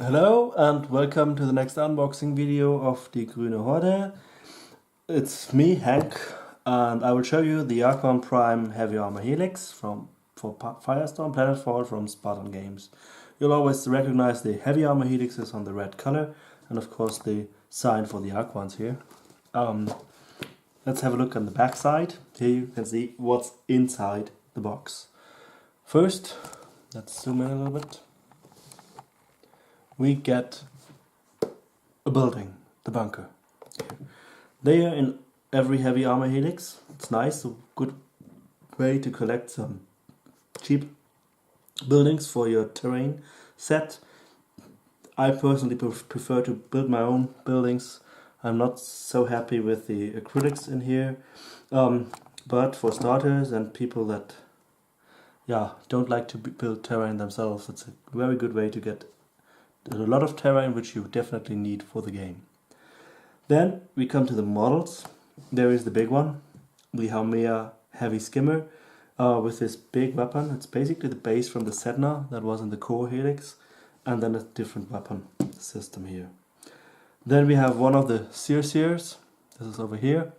Hello and welcome to the next unboxing video of the Grüne Horde. It's me, Hank, and I will show you the Aquan Prime Heavy Armour Helix for Firestorm Planetfall from Spartan Games. You'll always recognize the Heavy Armour Helixes on the red color and of course the sign for the Aquans here. Let's have a look on the back side. Here you can see what's inside the box. First, let's zoom in a little bit. We get a building, the bunker. They are in every Heavy Armour Helix. It's nice, a good way to collect some cheap buildings for your terrain set. I personally prefer to build my own buildings. I'm not so happy with the acrylics in here, but for starters and people that don't like to build terrain themselves, it's a very good way to get a lot of terrain which you definitely need for the game. Then we come to the models. There is the big one, the Armour Heavy Skimmer with this big weapon. It's basically the base from the Sedna that was in the core Helix, and then a different weapon system here. Then we have one of the Sears. This is over here.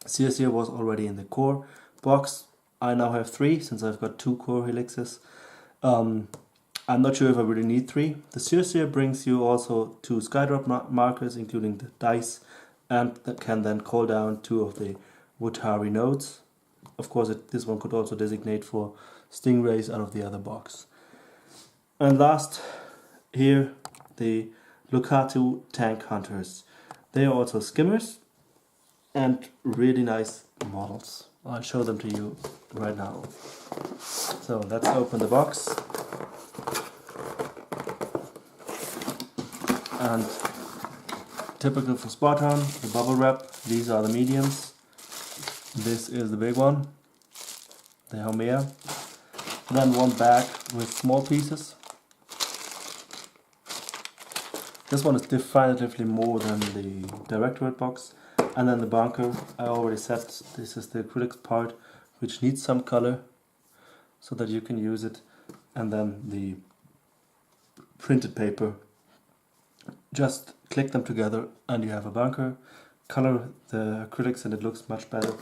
Sears was already in the core box. I now have 3 since I've got 2 core Helixes. I'm not sure if I really need 3. The Sears brings you also 2 skydrop markers, including the dice, and that can then call down 2 of the Wotari nodes. Of course, this one could also designate for stingrays out of the other box. And last, here, the Lucatu Tank Hunters. They are also skimmers and really nice models. I'll show them to you right now. So let's open the box. And typical for Spartan, the bubble wrap. These are the mediums. This is the big one, the Armour. Then one bag with small pieces. This one is definitively more than the Directorate box. And then the bunker, I already said this is the acrylics part, which needs some color so that you can use it. And then the printed paper. Just click them together and you have a bunker. Color the acrylics and it looks much better.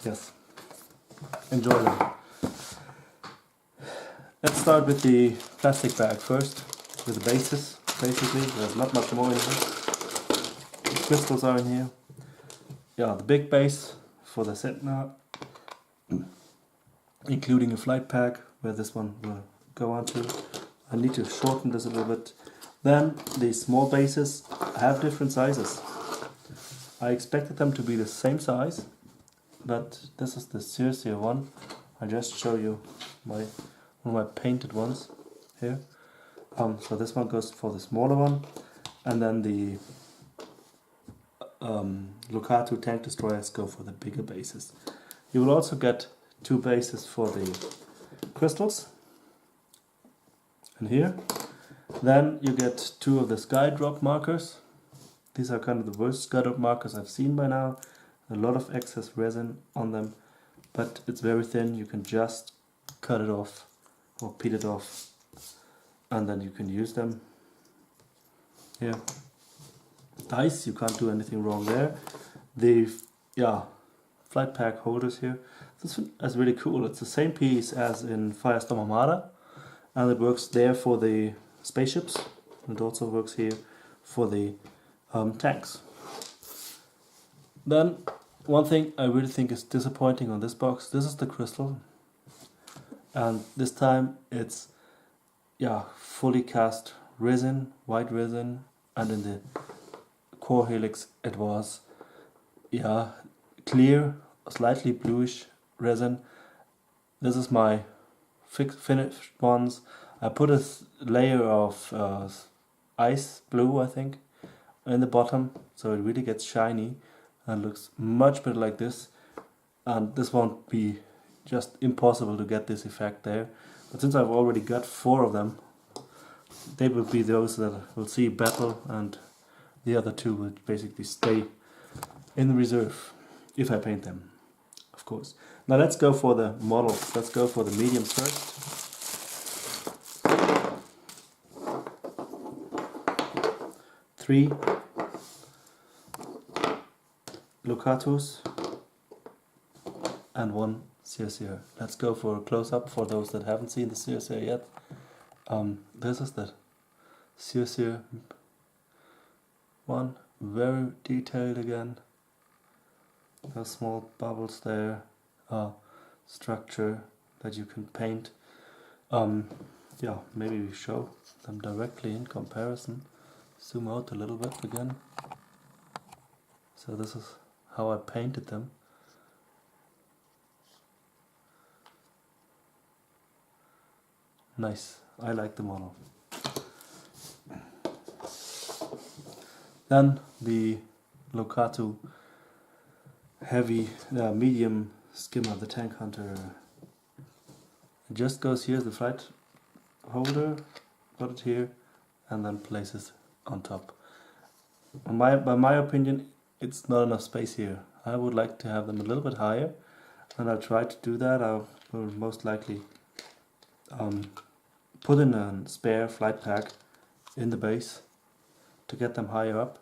Yes, enjoy them. Let's start with the plastic bag first, with the bases. Basically, there's not much more in here. The crystals are in here. Yeah, the big base for the Sedna, including a flight pack where this one will go onto. I need to shorten this a little bit. Then the small bases have different sizes. I expected them to be the same size, but this is the Sears one. I just show you one of my painted ones here. So this one goes for the smaller one, and then the Lucatu tank destroyers go for the bigger bases. You will also get 2 bases for the crystals, and here. Then you get 2 of the skydrop markers. These are kind of the worst skydrop markers I've seen by now. A lot of excess resin on them, but it's very thin. You can just cut it off or peel it off, and then you can use them. Here, dice, you can't do anything wrong there. The flight pack holders here. This is really cool. It's the same piece as in Firestorm Armada, and it works there for the spaceships. It also works here for the tanks. Then one thing I really think is disappointing on this box. This is the crystal, and this time it's fully cast resin, white resin, and in the core helix it was clear, slightly bluish resin. This is my finished ones. I put a layer of ice blue, I think, in the bottom, so it really gets shiny and looks much better like this. And this won't be just impossible to get this effect there. But since I've already got 4 of them, they will be those that will see battle, and the other 2 will basically stay in reserve if I paint them, of course. Now let's go for the models. Let's go for the mediums first. 3 Locatus and 1 Circer. Let's go for a close-up for those that haven't seen the Circer yet. This is the Circer one, very detailed again. Those small bubbles there, structure that you can paint. Yeah, maybe we show them directly in comparison. Zoom out a little bit again. So this is how I painted them. Nice, I like the model. Then the Locato heavy, medium skimmer, the Tank Hunter. It just goes here, the flight holder, put it here, and then places on top. By my opinion, it's not enough space here. I would like to have them a little bit higher, and I'll try to do that. I will most likely put in a spare flight pack in the base to get them higher up.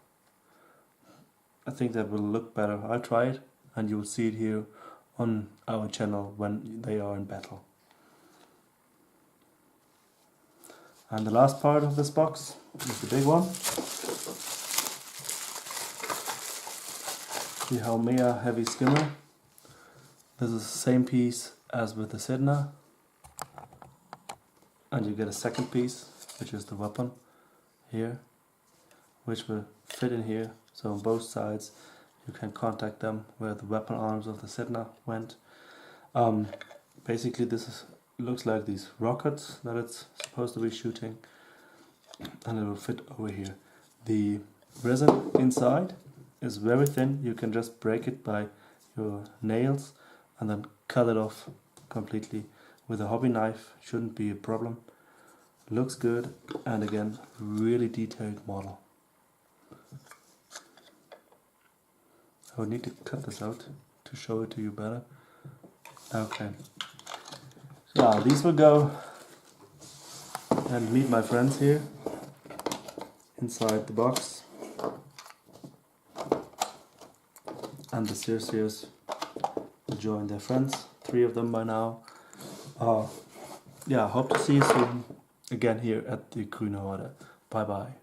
I think that will look better. I'll try it, and you will see it here on our channel when they are in battle. And the last part of this box is the big one. The Armour heavy skimmer. This is the same piece as with the Sedna, and you get a second piece, which is the weapon here, which will fit in here. So on both sides you can contact them where the weapon arms of the Sedna went. Basically this looks like these rockets that it's supposed to be shooting, and it will fit over here. The resin inside is very thin. You can just break it by your nails and then cut it off completely with a hobby knife. Shouldn't be a problem. Looks good, and again, really detailed model. I would need to cut this out to show it to you better. Okay. So these will go and meet my friends here inside the box. And the Circeus will join their friends, 3 of them by now. Yeah, hope to see you soon again here at the Grüne Horde. Bye bye.